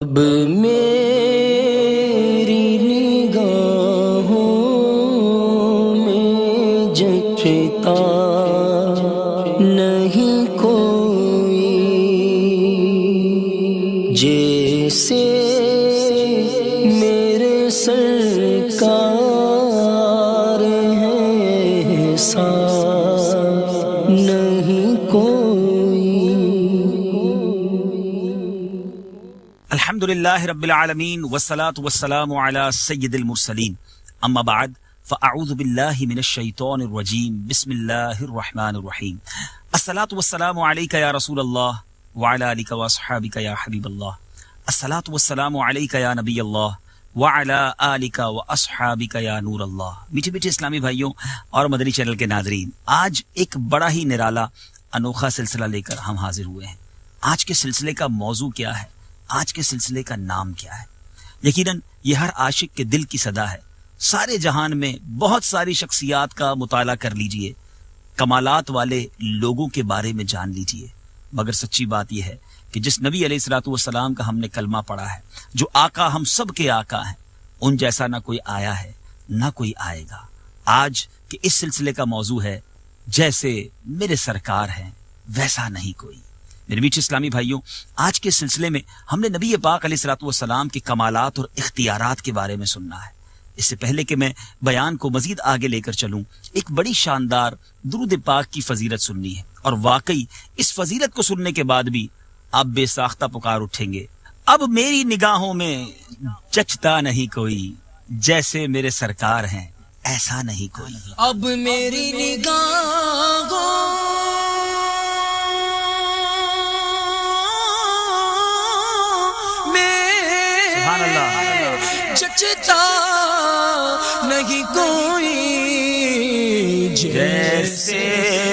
اب میری نگاہوں میں جچتا نہیں کوئی، جیسے میرے سرکار ہیں ایسا نہیں کوئی۔ الحمدللہ رب العالمین والصلاة والسلام علی سید المرسلین، اما بعد فاعوذ باللہ من الشیطان الرجیم، بسم اللہ الرحمن الرحیم۔ الصلاة والسلام علیک یا رسول اللہ وعلی آلک واصحابک یا حبیب اللہ، الصلاة والسلام علیک یا نبی اللہ وعلی آلک واصحابک یا نور اللہ۔ میٹھے میٹھے اسلامی بھائیوں اور مدنی چینل کے ناظرین، آج ایک بڑا ہی نرالا انوکھا سلسلہ لے کر ہم حاضر ہوئے ہیں۔ آج کے سلسلے کا موضوع کیا ہے؟ آج کے سلسلے کا نام کیا ہے؟ یقیناً یہ ہر عاشق کے دل کی صدا ہے۔ سارے جہان میں بہت ساری شخصیات کا مطالعہ کر لیجئے، کمالات والے لوگوں کے بارے میں جان لیجئے، مگر سچی بات یہ ہے کہ جس نبی علیہ الصلوۃ والسلام کا ہم نے کلمہ پڑھا ہے، جو آقا ہم سب کے آقا ہیں، ان جیسا نہ کوئی آیا ہے نہ کوئی آئے گا۔ آج کے اس سلسلے کا موضوع ہے جیسے میرے سرکار ہیں ویسا نہیں کوئی۔ میرے میٹھے اسلامی بھائیوں، آج کے سلسلے میں ہم نے نبی پاک علیہ الصلوۃ والسلام کے کمالات اور اختیارات کے بارے میں سننا ہے۔ اس سے پہلے کہ میں بیان کو مزید آگے لے کر چلوں، ایک بڑی شاندار درود پاک کی فضیلت سننی ہے، اور واقعی اس فضیلت کو سننے کے بعد بھی آپ بے ساختہ پکار اٹھیں گے، اب میری نگاہوں میں جچتا نہیں کوئی، جیسے میرے سرکار ہیں ایسا نہیں کوئی۔ اب میری نگاہوں جچتا نہیں کوئی، جیسے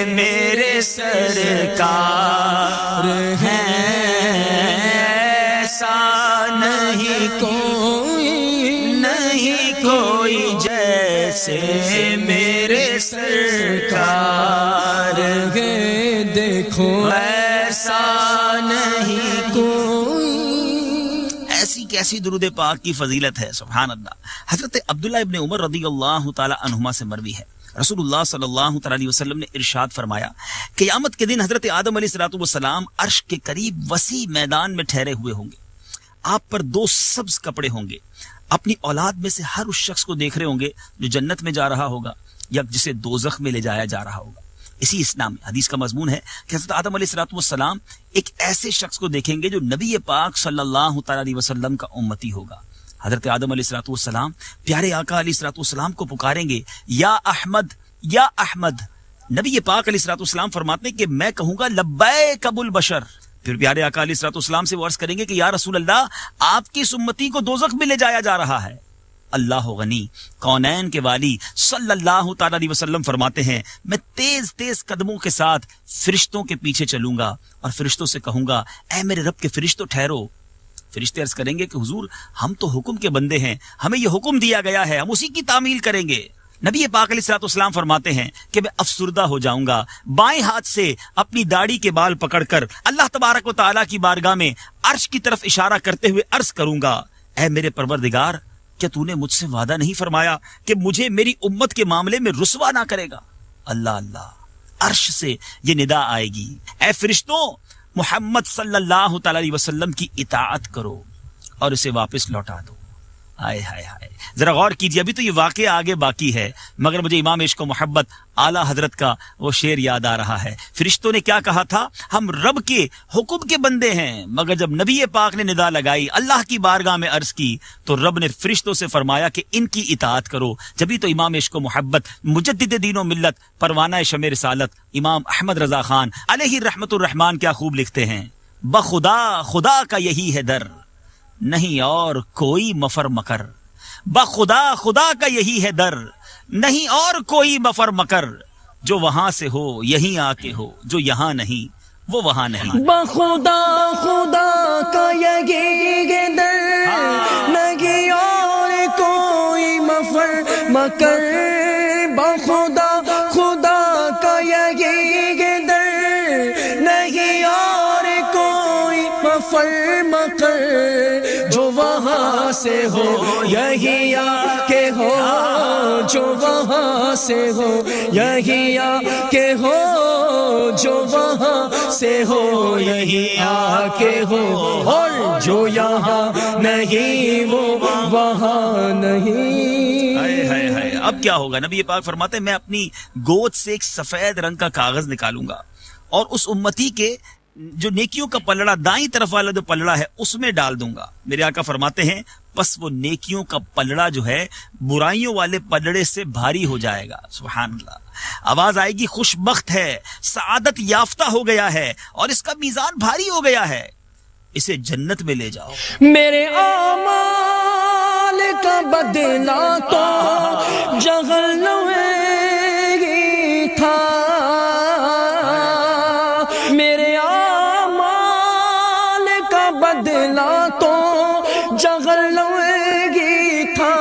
میرے سرکار ہیں ایسا نہیں کوئی، نہیں کوئی جیسے میرے سرکار ہیں، دیکھو ایسا نہیں کوئی۔ ایسی کیسی درود پاک کی فضیلت ہے، سبحان اللہ۔ حضرت عبداللہ ابن عمر رضی اللہ تعالی عنہما سے مروی ہے، رسول اللہ صلی اللہ تعالی علیہ وسلم نے ارشاد فرمایا، قیامت کے دن حضرت آدم علیہ الصلوۃ والسلام عرش کے قریب وسیع میدان میں ٹھہرے ہوئے ہوں گے۔ آپ پر دو سبز کپڑے ہوں گے۔ اپنی اولاد میں سے ہر اس شخص کو دیکھ رہے ہوں گے جو جنت میں جا رہا ہوگا یا جسے دوزخ میں لے جایا جا رہا ہوگا۔ اسی اسلام حدیث کا مضمون ہے کہ حضرت آدم علیہ الصلوۃ والسلام ایک ایسے شخص کو دیکھیں گے جو نبی پاک صلی اللہ تعالی علیہ وسلم کا امتی ہوگا۔ حضرت آدم علیہ الصلوۃ والسلام پیارے آقا علیہ الصلوۃ والسلام کو پکاریں گے، یا احمد یا احمد۔ نبی پاک علیہ الصلوۃ والسلام فرماتے ہیں کہ میں کہوں گا لبیک ابو البشر۔ پھر پیارے آقا علیہ الصلوۃ والسلام سے وہ عرض کریں گے کہ یا رسول اللہ، آپ کی اس امتی کو دوزخ میں لے جایا جا رہا ہے۔ اللہ غنی کونین کے والی صلی اللہ تعالی علیہ وسلم فرماتے ہیں، میں تیز تیز قدموں کے ساتھ فرشتوں کے پیچھے چلوں گا اور فرشتوں سے کہوں گا، اے میرے رب کے فرشتوں ٹھہرو۔ فرشتے عرض کریں گے کہ حضور، ہم تو حکم کے بندے ہیں، ہمیں یہ حکم دیا گیا ہے، ہم اسی کی تعمیل کریں گے۔ نبی پاک علیہ الصلوۃ والسلام فرماتے ہیں کہ میں افسردہ ہو جاؤں گا، بائیں ہاتھ سے اپنی داڑھی کے بال پکڑ کر اللہ تبارک و تعالیٰ کی بارگاہ میں عرش کی طرف اشارہ کرتے ہوئے عرض کروں گا، اے میرے پروردگار، کیا تو نے مجھ سے وعدہ نہیں فرمایا کہ مجھے میری امت کے معاملے میں رسوا نہ کرے گا؟ اللہ اللہ، عرش سے یہ ندا آئے گی، اے فرشتوں، محمد صلی اللہ تعالی علیہ وسلم کی اطاعت کرو اور اسے واپس لوٹا دو۔ ہائے ہائے ہائے، ذرا غور کیجیے، ابھی تو یہ واقعہ آگے باقی ہے، مگر مجھے امام عشق و محبت اعلیٰ حضرت کا وہ شعر یاد آ رہا ہے۔ فرشتوں نے کیا کہا تھا؟ ہم رب کے حکم کے بندے ہیں، مگر جب نبی پاک نے ندا لگائی، اللہ کی بارگاہ میں عرض کی، تو رب نے فرشتوں سے فرمایا کہ ان کی اطاعت کرو۔ جبھی تو امام عشق و محبت مجدد دین و ملت پروانہ شمع رسالت امام احمد رضا خان علیہ رحمت الرحمان کیا خوب لکھتے ہیں، بخدا خدا کا یہی ہے در، نہیں اور کوئی مفر مکر، بخدا خدا کا یہی ہے در، نہیں اور کوئی مفر مکر، جو وہاں سے ہو یہیں آ کے ہو، جو یہاں نہیں وہ وہاں نہیں۔ بخدا خدا کا یہی ہے در، نہیں اور کوئی مفر مکر، بخدا خدا کا یہی ہے در، نہیں اور کوئی مفر مکر، سے ہو، یہی آ کے ہو جو وہاں سے ہو، یہی آ کے ہو جو وہاں سے ہو، یہی آ کے ہو، اور جو یہاں نہیں وہ وہاں نہیں۔ ہائے ہائے ہائے، اب کیا ہوگا؟ نبی پاک فرماتے ہیں میں اپنی گود سے ایک سفید رنگ کا کاغذ نکالوں گا اور اس امتی کے جو نیکیوں کا پلڑا دائیں طرف والا جو پلڑا ہے اس میں ڈال دوں گا۔ میرے آقا فرماتے ہیں پس وہ نیکیوں کا پلڑا جو ہے برائیوں والے پلڑے سے بھاری ہو جائے گا۔ سبحان اللہ، آواز آئے گی خوش بخت ہے، سعادت یافتہ ہو گیا ہے اور اس کا میزان بھاری ہو گیا ہے، اسے جنت میں لے جاؤ۔ میرے اعمال کا بدلہ تو جہنم ہی تھا، میرے اعمال کا بدلہ تو جہنم ہی تھا،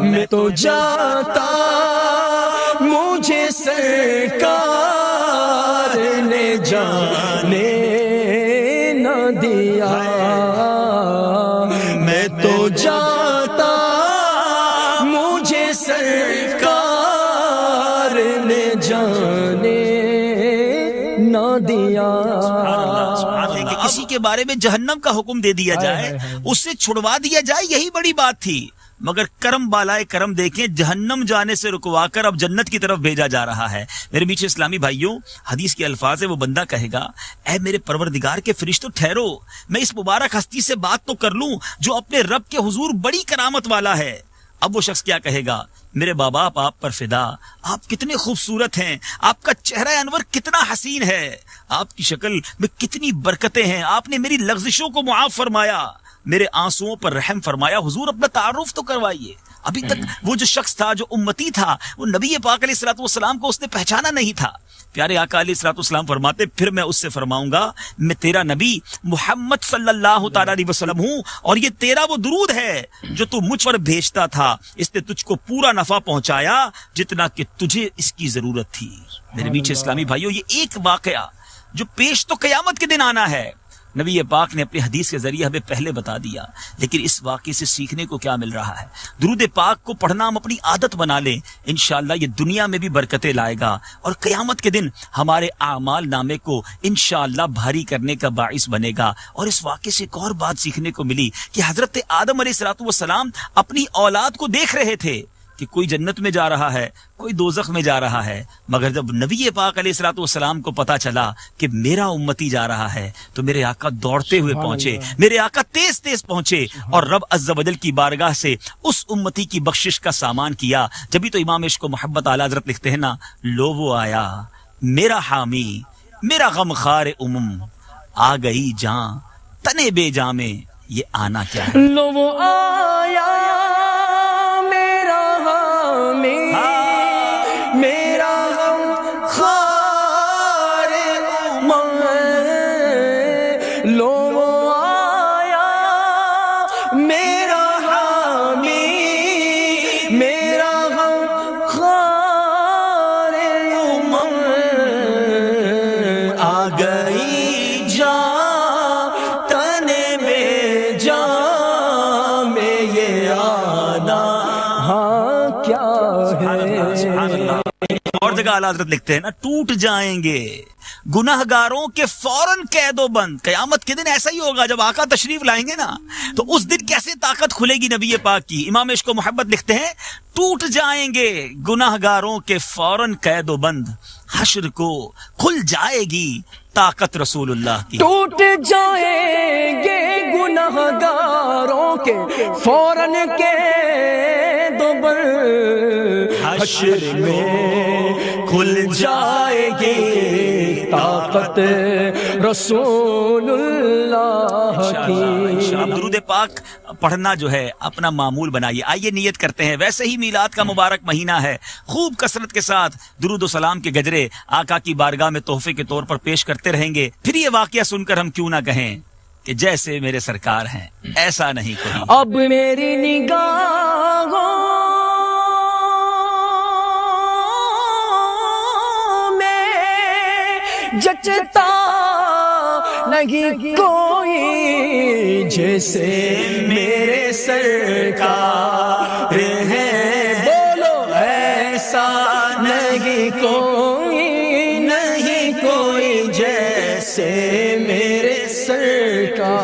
میں تو جاتا مجھے سرکار نے جانے نہ دیا، میں تو جاتا مجھے سرکار نے جانے نہ دیا۔ کہ کسی کے بارے میں جہنم کا حکم دے دیا جائے، اسے چھڑوا دیا جائے، یہی بڑی بات تھی، مگر کرم بالائے کرم دیکھیں جہنم جانے سے رکوا کر اب جنت کی طرف بھیجا جا رہا ہے۔ میرے میٹھے اسلامی بھائیوں، حدیث کے الفاظ ہے وہ بندہ کہے گا اے میرے پروردگار کے فرشتوں ٹھہرو، میں اس مبارک ہستی سے بات تو کر لوں جو اپنے رب کے حضور بڑی کرامت والا ہے۔ اب وہ شخص کیا کہے گا؟ میرے باپ آپ پر فدا، آپ کتنے خوبصورت ہیں، آپ کا چہرہ انور کتنا حسین ہے، آپ کی شکل میں کتنی برکتیں ہیں، آپ نے میری لغزشوں کو معاف فرمایا، میرے آنسوؤں پر رحم فرمایا، حضور اپنا تعارف تو کروائیے۔ ابھی تک وہ جو شخص تھا جو امتی تھا وہ نبی پاک علیہ الصلوۃ والسلام کو اس نے پہچانا نہیں تھا۔ پیارے آقا علیہ الصلوۃ والسلام فرماتے پھر میں اس سے فرماؤں گا میں تیرا نبی محمد صلی اللہ تعالی علیہ وسلم ہوں اور یہ تیرا وہ درود ہے جو تو مجھ پر بھیجتا تھا، اس نے تجھ کو پورا نفع پہنچایا جتنا کہ تجھے اس کی ضرورت تھی۔ میرے میٹھے اسلامی بھائیوں، یہ ایک واقعہ جو پیش تو قیامت کے دن آنا ہے، نبی پاک نے اپنی حدیث کے ذریعے ہمیں پہلے بتا دیا، لیکن اس واقعے سے سیکھنے کو کیا مل رہا ہے؟ درود پاک کو پڑھنا ہم اپنی عادت بنا لیں، انشاءاللہ یہ دنیا میں بھی برکتیں لائے گا اور قیامت کے دن ہمارے اعمال نامے کو انشاءاللہ بھاری کرنے کا باعث بنے گا۔ اور اس واقعے سے ایک اور بات سیکھنے کو ملی کہ حضرت آدم علیہ الصلوۃ والسلام اپنی اولاد کو دیکھ رہے تھے کہ کوئی جنت میں جا رہا ہے، کوئی دوزخ میں جا رہا ہے، مگر جب نبی پاک علیہ الصلوۃ والسلام کو پتا چلا کہ میرا امتی جا رہا ہے تو میرے آقا دوڑتے ہوئے پہنچے، میرے آقا تیز تیز پہنچے اور رب عز و جل کی بارگاہ سے اس امتی کی بخشش کا سامان کیا۔ جبھی تو امام عشق و محبت اعلیٰ حضرت لکھتے ہیں نا، لو وہ آیا میرا حامی میرا غم خار آ گئی جاں تنے بے جاں میں یہ آنا کیا ہے۔ لو وہ آیا میرا حامی میرا غم خار لو وہ آیا میرا حامی میرا غم خار آ گئی جاں تنے میں جاں میں یہ آنا ہاں کیا ہے۔ اور جگہ اعلیٰ حضرت لکھتے ہیں نا، ٹوٹ جائیں گے گناہ گاروں کے فوراً قید و بند۔ قیامت کے دن ایسا ہی ہوگا جب آقا تشریف لائیں گے نا، تو اس دن کیسے طاقت کھلے گی نبی پاک کی۔ امام عشق و محبت لکھتے ہیں ٹوٹ جائیں گے گناہ گاروں کے فوراً قید و بند، حشر کو کھل جائے گی طاقت رسول اللہ کی۔ ٹوٹ جائیں گے گناہ گاروں کے فوراً کے دوبر، حشر میں کھل جائے گی طاقت رسول اللہ کی۔ اب درود پاک پڑھنا جو ہے اپنا معمول بنائیے۔ آئیے نیت کرتے ہیں، ویسے ہی میلاد کا مبارک مہینہ ہے، خوب کثرت کے ساتھ درود و سلام کے گجرے آقا کی بارگاہ میں تحفے کے طور پر پیش کرتے رہیں گے۔ پھر یہ واقعہ سن کر ہم کیوں نہ کہیں کہ جیسے میرے سرکار ہیں ایسا نہیں کوئی۔ اب میری نگاہوں میں جچتا نہیں کوئی جیسے میرے سرکار ہیں، بولو ایسا نہیں کوئی، نہیں کوئی جیسے میرے سرکار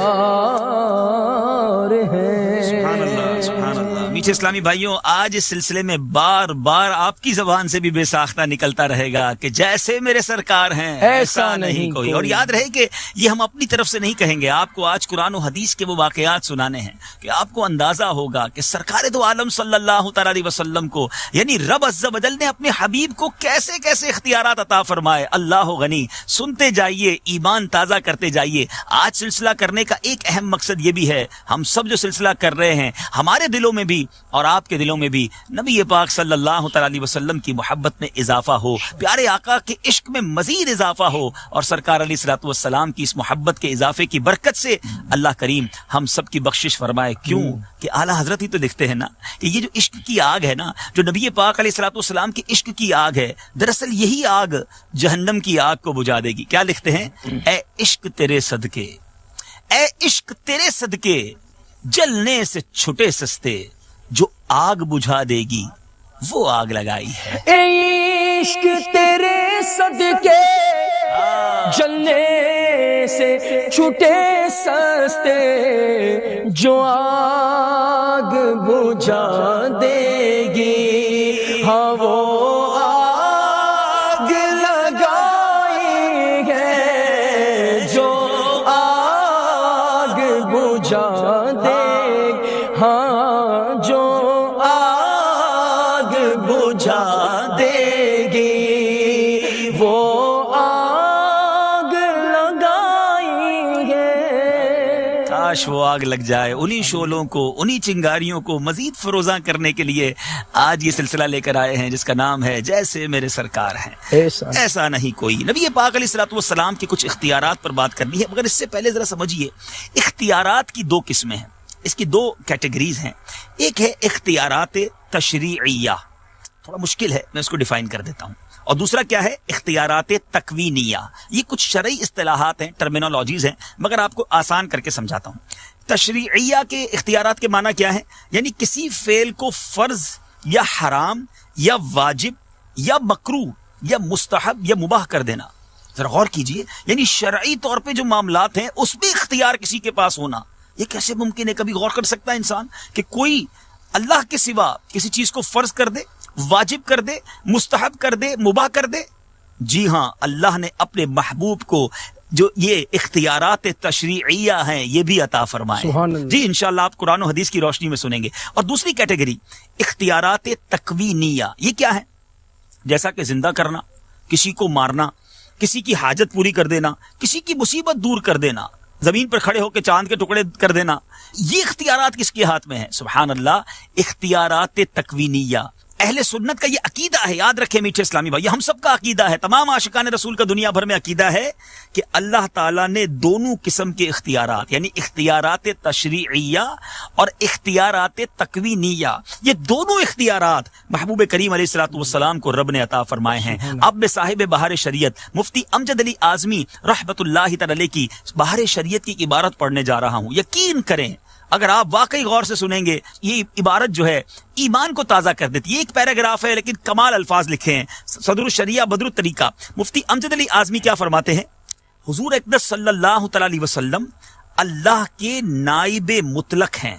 ہیں۔ سبحان اللہ، سبحان اللہ۔ میٹھے اسلامی بھائیوں، آج اس سلسلے میں بار بار آپ کی زبان سے بھی بے ساختہ نکلتا رہے گا کہ جیسے میرے سرکار ہیں ایسا نہیں کوئی۔ اور یاد رہے کہ یہ ہم اپنی طرف سے نہیں کہیں گے، آپ کو آج قرآن و حدیث کے وہ واقعات سنانے ہیں کہ آپ کو اندازہ ہوگا کہ سرکار دو عالم صلی اللہ تعالی علیہ وسلم کو، یعنی رب عز و جل نے اپنے حبیب کو کیسے کیسے اختیارات عطا فرمائے۔ اللہ غنی، سنتے جائیے، ایمان تازہ کرتے جائیے۔ آج سلسلہ کرنے کا ایک اہم مقصد یہ بھی ہے، ہم سب جو سلسلہ کر رہے ہیں ہمارے دلوں میں بھی اور آپ کے دلوں میں بھی نبی پاک صلی اللہ تعالی علیہ وسلم کی محبت میں اضافہ ہو، پیارے آقا کے عشق میں مزید اضافہ ہو، اور سرکار علیہ الصلوۃ والسلام کی اس محبت کے اضافے کی برکت سے اللہ کریم ہم سب کی بخشش فرمائے۔ کیوں کہ اعلیٰ حضرت ہی تو لکھتے ہیں نا کہ یہ جو عشق کی آگ ہے نا، جو نبی پاک علیہ الصلوۃ والسلام کی عشق کی آگ ہے، دراصل یہی آگ جہنم کی آگ کو بجھا دے گی۔ کیا لکھتے ہیں؟ اے عشق تیرے صدقے، اے عشق تیرے صدقے، جلنے سے چھٹے سستے، جو آگ بجھا دے گی وہ آگ لگائی ہے۔ اے عشق تیرے صدقے، جلنے سے چھوٹے سستے، جو آگ بجھا دے گی، ہاں وہ آگ لگائی ہے، جو آگ بجھا دے گی، ہاں جو آگ بجھا دے گی، وہ آگ لگائی ہے۔ کاش وہ آگ لگ جائے انہی شعلوں کو، انہی چنگاریوں کو مزید فروزاں کرنے کے لیے آج یہ سلسلہ لے کر آئے ہیں جس کا نام ہے جیسے میرے سرکار ہیں ایسا نہیں کوئی۔ نبی پاک علیہ الصلوۃ والسلام کے کچھ اختیارات پر بات کرنی ہے، مگر اس سے پہلے ذرا سمجھیے، اختیارات کی دو قسمیں ہیں، اس کی دو کیٹیگریز ہیں۔ ایک ہے اختیارات تشریعیہ، تھوڑا مشکل ہے، میں اس کو ڈیفائن کر دیتا ہوں، اور دوسرا کیا ہے؟ اختیارات تکوینیہ۔ یہ کچھ شرعی اصطلاحات ہیں، ٹرمینالوجیز ہیں، مگر آپ کو آسان کر کے سمجھاتا ہوں۔ تشریعیہ کے اختیارات کے معنی کیا ہے؟ یعنی کسی فعل کو فرض یا حرام یا واجب یا مکروہ یا مستحب یا مباح کر دینا۔ ذرا غور کیجئے، یعنی شرعی طور پہ جو معاملات ہیں اس میں اختیار کسی کے پاس ہونا، یہ کیسے ممکن ہے؟ کبھی غور کر سکتا ہے انسان کہ کوئی اللہ کے سوا کسی چیز کو فرض کر دے، واجب کر دے، مستحب کر دے، مباح کر دے؟ جی ہاں، اللہ نے اپنے محبوب کو جو یہ اختیارات تشریعیہ ہیں یہ بھی عطا فرمائے۔ جی انشاءاللہ آپ قرآن و حدیث کی روشنی میں سنیں گے۔ اور دوسری کیٹیگری اختیارات تکوینیہ، یہ کیا ہے؟ جیسا کہ زندہ کرنا، کسی کو مارنا، کسی کی حاجت پوری کر دینا، کسی کی مصیبت دور کر دینا، زمین پر کھڑے ہو کے چاند کے ٹکڑے کر دینا، یہ اختیارات کس کے ہاتھ میں ہیں؟ سبحان اللہ، اختیارات تکوینیہ۔ اہل سنت کا یہ عقیدہ ہے، یاد رکھیں میٹھے اسلامی بھائی، ہم سب کا عقیدہ ہے، تمام عاشقان رسول کا دنیا بھر میں عقیدہ ہے کہ اللہ تعالیٰ نے دونوں قسم کے اختیارات، یعنی اختیارات تشریعیہ اور اختیارات تکوینیہ، یہ دونوں اختیارات محبوب کریم علیہ الصلوۃ والسلام کو رب نے عطا فرمائے ہیں۔ اب میں صاحب بہار شریعت مفتی امجد علی اعظمی رحمۃ اللہ تعالی علیہ کی بہار شریعت کی عبارت پڑھنے جا رہا ہوں۔ یقین کریں اگر آپ واقعی غور سے سنیں گے، یہ عبارت جو ہے ایمان کو تازہ کر دیتی ہے۔ ایک پیراگراف ہے لیکن کمال الفاظ لکھے ہیں، صدر الشریعہ بدر الطریقہ مفتی امجد علی اعظمی کیا فرماتے ہیں؟ حضور اقدس صلی اللہ تعالی علیہ وسلم اللہ کے نائب مطلق ہیں،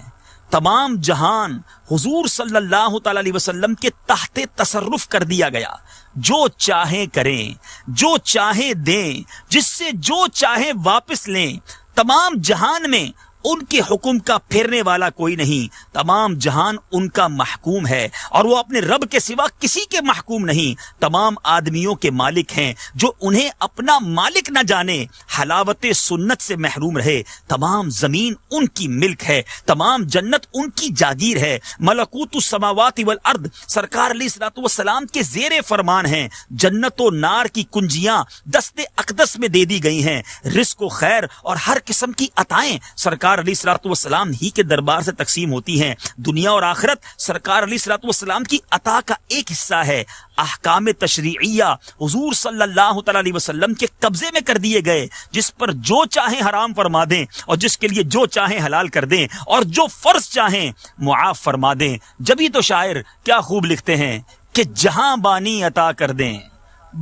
تمام جہان حضور صلی اللہ تعالی علیہ وسلم کے تحت تصرف کر دیا گیا، جو چاہیں کریں، جو چاہیں دیں، جس سے جو چاہیں واپس لیں، تمام جہان میں ان کے حکم کا پھیرنے والا کوئی نہیں، تمام جہان ان کا محکوم ہے، اور وہ اپنے رب کے سوا کسی کے محکوم نہیں، تمام آدمیوں کے مالک ہیں، جو انہیں اپنا مالک نہ جانے حلاوت سنت سے محروم رہے، تمام زمین ان کی ملک ہے، تمام جنت ان کی جاگیر ہے، ملکوت السماوات والارض سرکار علیہ الصلوۃ والسلام کے زیر فرمان ہیں، جنت و نار کی کنجیاں دست اقدس میں دے دی گئی ہیں، رزق و خیر اور ہر قسم کی عطائیں سرکار سرکار علیہ الصلوۃ والسلام ہی کے دربار سے تقسیم ہوتی ہیں. دنیا اور آخرت سرکار علیہ الصلوۃ والسلام کی عطا کا ایک حصہ ہے. احکام تشریعیہ حضور صلی اللہ تعالی علیہ وسلم کے قبضے میں کر دیے گئے، جس پر جو چاہیں حرام فرما دیں اور جس کے لیے جو چاہیں حلال کر دیں اور جو فرض چاہیں معاف فرما دیں. جبھی تو شاعر کیا خوب لکھتے ہیں کہ جہاں بانی عطا کر دیں،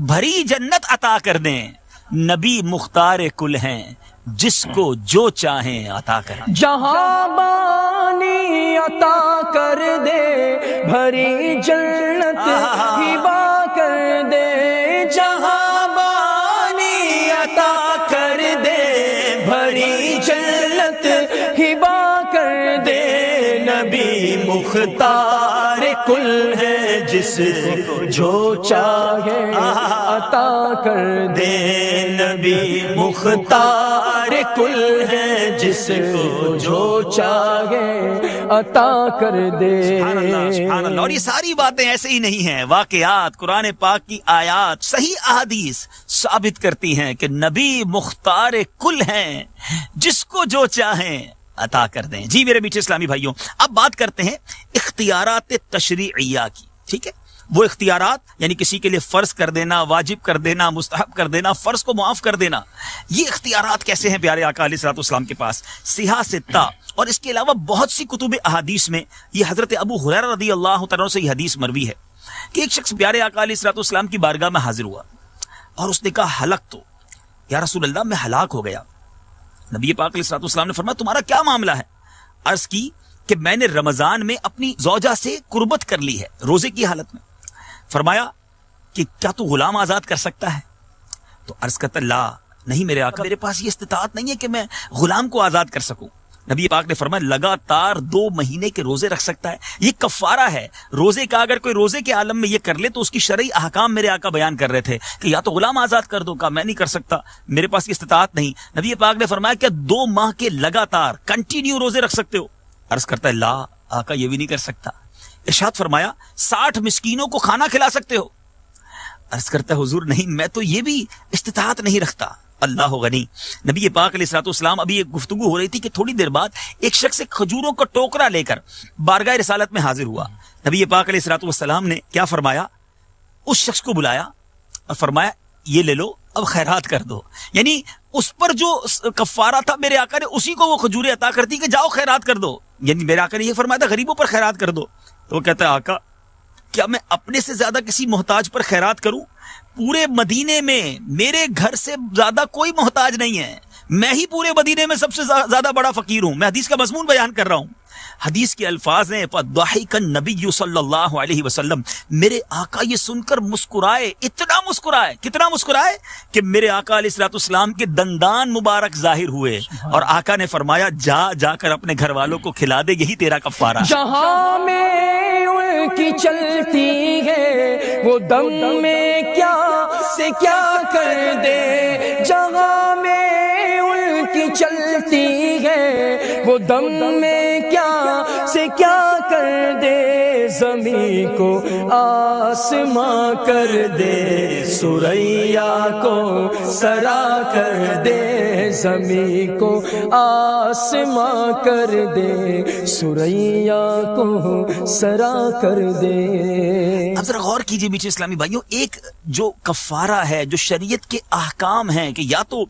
بھری جنت عطا کر دیں، نبی مختار کل ہیں، جس کو جو چاہیں عطا کریں. جہاں بانی عطا کر دے، بھری جنت ہبا کر دے. جہاں بانی عطا کر دے، بھری جنت ہبا کر دے. نبی مختار کل ہے، جس کو جو چاہے عطا کر دے. نبی مختار کل ہے، جس کو جو چاہے عطا کر دے. سبحان اللہ سبحان اللہ. اور یہ ساری باتیں ایسے ہی نہیں ہیں، واقعات، قرآن پاک کی آیات، صحیح احادیث ثابت کرتی ہیں کہ نبی مختار کل ہیں، جس کو جو چاہیں عطا کر دیں. جی میرے میٹھے اسلامی بھائیوں، اب بات کرتے ہیں اختیارات تشریعیہ کی. ٹھیک ہے، وہ اختیارات یعنی کسی کے لیے فرض کر دینا، واجب کر دینا، مستحب کر دینا، فرض کو معاف کر دینا، یہ اختیارات کیسے ہیں پیارے آقا علیہ الصلوۃ والسلام کے پاس؟ صحیح ستہ اور اس کے علاوہ بہت سی کتب احادیث میں یہ حضرت ابو ہریرہ رضی اللہ تعالیٰ سے یہ حدیث مروی ہے کہ ایک شخص پیارے آقا علیہ الصلوۃ والسلام کی بارگاہ میں حاضر ہوا اور اس نے کہا ہلک تو، یا رسول اللہ میں ہلاک ہو گیا. نبی پاک علیہ الصلوۃ والسلام نے فرمایا تمہارا کیا معاملہ ہے؟ عرض کی کہ میں نے رمضان میں اپنی زوجہ سے قربت کر لی ہے روزے کی حالت میں. فرمایا کہ کیا تو غلام آزاد کر سکتا ہے؟ تو عرض کرتا لا نہیں میرے آقا، میرے پاس یہ استطاعت نہیں ہے کہ میں غلام کو آزاد کر سکوں. نبی پاک نے فرمایا لگاتار 2 مہینے کے روزے رکھ سکتا ہے، یہ کفارہ ہے روزے کا. اگر کوئی روزے کے عالم میں یہ کر لے تو اس کی شرعی احکام میرے آقا بیان کر رہے تھے کہ یا تو غلام آزاد کر دو. کا میں نہیں کر سکتا، میرے پاس یہ استطاعت نہیں. نبی پاک نے فرمایا کہ 2 ماہ کے لگاتار کنٹینیو روزے رکھ سکتے ہو؟ عرض کرتا ہے لا آقا یہ بھی نہیں کر سکتا. ارشاد فرمایا 60 مسکینوں کو کھانا کھلا سکتے ہو؟ عرض کرتا ہے حضور نہیں میں تو یہ بھی استطاعت نہیں رکھتا. اللہ غنی. نبی پاک علیہ الصلوۃ والسلام ابھی ایک گفتگو ہو رہی تھی کہ تھوڑی دیر بعد ایک شخص ایک کھجوروں کا ٹوکرا لے کر بارگاہ رسالت میں حاضر ہوا. نبی پاک علیہ الصلوۃ والسلام نے کیا فرمایا؟ اس شخص کو بلایا اور فرمایا یہ لے لو اب خیرات کر دو. یعنی اس پر جو کفارہ تھا میرے آقا نے اسی کو وہ کھجوریں عطا کر دی کہ جاؤ خیرات کر دو. یعنی میرے آقا نے یہ فرمایا تھا غریبوں پر خیرات کر دو. تو وہ کہتا ہے آقا کیا میں اپنے سے زیادہ کسی محتاج پر خیرات کروں؟ پورے مدینے میں میرے گھر سے زیادہ کوئی محتاج نہیں ہے، میں ہی پورے مدینے میں سب سے زیادہ بڑا فقیر ہوں. میں حدیث کا مضمون بیان کر رہا ہوں. حدیث کے الفاظ ہیں فضحک النبی صلی اللہ علیہ وسلم. میرے آقا یہ سن کر مسکرائے، اتنا مسکرائے، کتنا مسکرائے کہ میرے آقا علیہ الصلوۃ والسلام کے دندان مبارک ظاہر ہوئے اور آقا نے فرمایا جا کر اپنے گھر والوں کو کھلا دے، یہی تیرا کفارہ. جہاں میں ان کی چلتی ہے وہ دم میں کیا سے کیا کر دے. جہاں میں ان کی چلتی ہے وہ دم میں کیا سے کیا کر دے. زمین کو آسماں کر دے، سریا کو سرا کر دے. زمین کو آسماں کر دے، سریا کو سرا کر دے. اب ذرا غور کیجئے میٹھے اسلامی بھائیوں، ایک جو کفارہ ہے، جو شریعت کے احکام ہیں کہ یا تو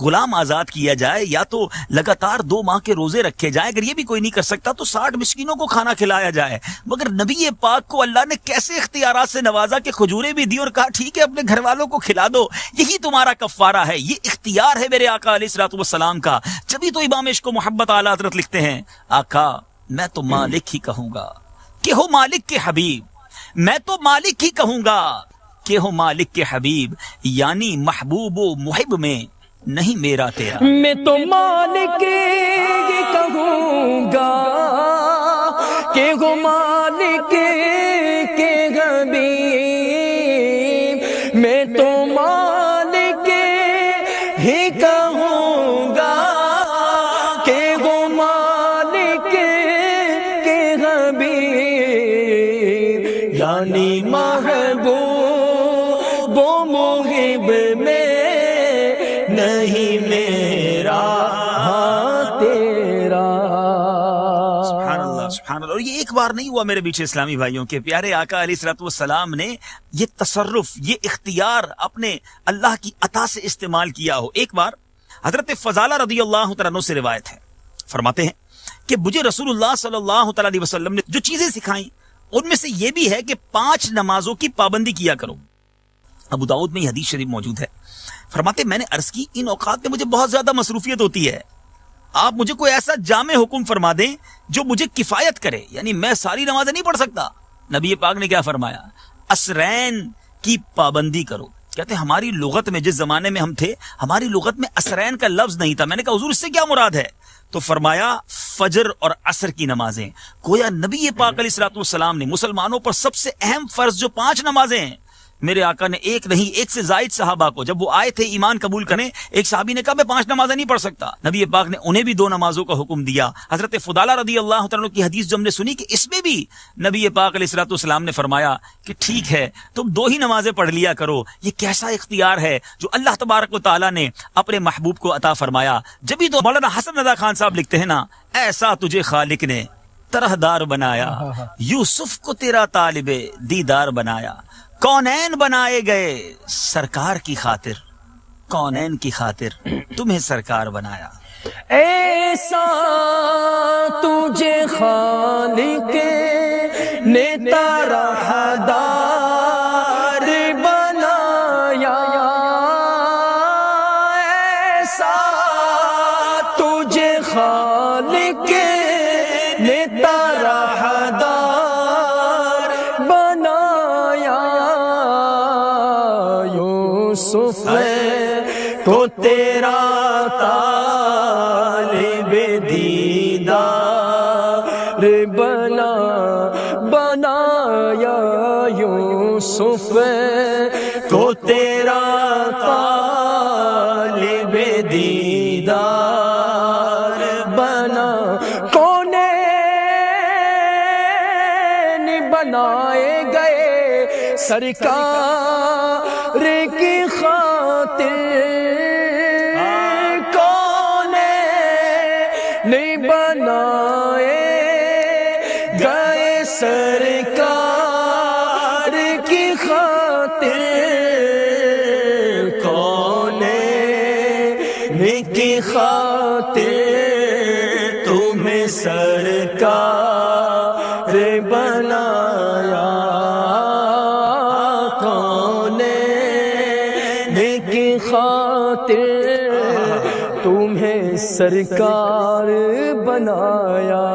غلام آزاد کیا جائے یا تو لگاتار 2 ماہ کے روزے رکھے جائیں، اگر یہ بھی کوئی نہیں کر سکتا تو 60 مسکینوں کو کھانا کھلایا جائے. مگر نبی پاک کو اللہ نے کیسے اختیارات سے نوازا کہ کھجوریں بھی دی اور کہا ٹھیک ہے اپنے گھر والوں کو کھلا دو، یہی تمہارا کفارہ ہے. یہ اختیار ہے میرے آقا علیہ الصلوۃ والسلام کا. جبھی تو امام عشق و محبت اعلی حضرت لکھتے ہیں آقا میں تو مالک ہی کہوں گا کہ ہو مالک کے حبیب، میں تو مالک ہی کہوں گا کہ ہو مالک کے حبیب، یعنی محبوب و محب میں نہیں میرا تیرا. میں تو مالک ہی کہوں گا کہ ہو مالک کے حبیب، میں تو مالک ہی کہوں گا کہ ہو مالک کے حبیب، یعنی محبوب و محب میں نہیں میرا تیرا. سبحان اللہ. اور یہ ایک بار نہیں ہوا میرے پیچھے اسلامی بھائیوں کے پیارے آقا علیہ الصلوۃ والسلام نے یہ تصرف، یہ اختیار اپنے اللہ کی عطا سے استعمال کیا ہو. ایک بار حضرت فضالہ رضی اللہ تعالیٰ عنہ سے روایت ہے، فرماتے ہیں کہ مجھے رسول اللہ صلی اللہ تعالیٰ علیہ وسلم نے جو چیزیں سکھائیں ان میں سے یہ بھی ہے کہ 5 نمازوں کی پابندی کیا کرو. ابو داؤد میں یہ حدیث شریف موجود ہے. فرماتے میں نے عرض کی ان اوقات میں مجھے بہت زیادہ مصروفیت ہوتی ہے، آپ مجھے کوئی ایسا جامع حکم فرما دیں جو مجھے کفایت کرے، یعنی میں ساری نمازیں نہیں پڑھ سکتا. نبی پاک نے کیا فرمایا؟ عصرین کی پابندی کرو. کہتے ہیں ہماری لغت میں، جس زمانے میں ہم تھے، ہماری لغت میں عصرین کا لفظ نہیں تھا. میں نے کہا حضور اس سے کیا مراد ہے؟ تو فرمایا فجر اور عصر کی نمازیں. گویا نبی پاک علیہ الصلوۃ والسلام نے مسلمانوں پر سب سے اہم فرض جو 5 نمازیں ہیں، میرے آقا نے ایک نہیں، ایک سے زائد صحابہ کو جب وہ آئے تھے ایمان قبول کرنے، ایک صحابی نے کہا میں 5 نمازیں نہیں پڑھ سکتا. نبی پاک نے انہیں بھی 2 نمازوں کا حکم دیا. حضرت فضالہ رضی اللہ تعالیٰ عنہ کی حدیث جو ہم نے سنی کہ اس میں بھی نبی پاک علیہ الصلوۃ والسلام نے فرمایا کہ ٹھیک ہے تم 2 ہی نمازیں پڑھ لیا کرو. یہ کیسا اختیار ہے جو اللہ تبارک و تعالیٰ نے اپنے محبوب کو عطا فرمایا. جبھی تو مولانا حسن رضا خان صاحب لکھتے ہیں نا، ایسا تجھے خالق نے طرح دار بنایا، یوسف کو تیرا طالب دیدار بنایا، کونین بنائے گئے سرکار کی خاطر، کونین کی خاطر تمہیں سرکار بنایا. ایسا تجھے خالق نے طرح دار بنایا، ایسا تجھے خالق نے طرح دار بنایا. یوسف کو تیرا طالب دیدار بنایا، یوسف کو تیرا طالب دیدار بنا. کونین بنائے گئے سرکار کی خاطر، نہیں بنائے گئے سرکار کی خاطر، کونین کی خاطر تمہیں سرکار بنایا، کونین کی خاطر تمہیں سرکار بنایا.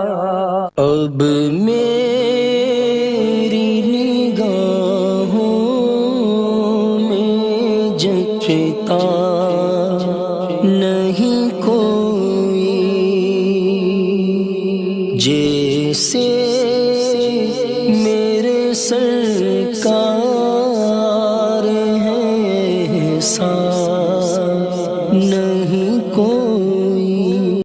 اب میری نگاہوں میں جچتا نہیں کوئی، جیسے میرے سرکار ہیں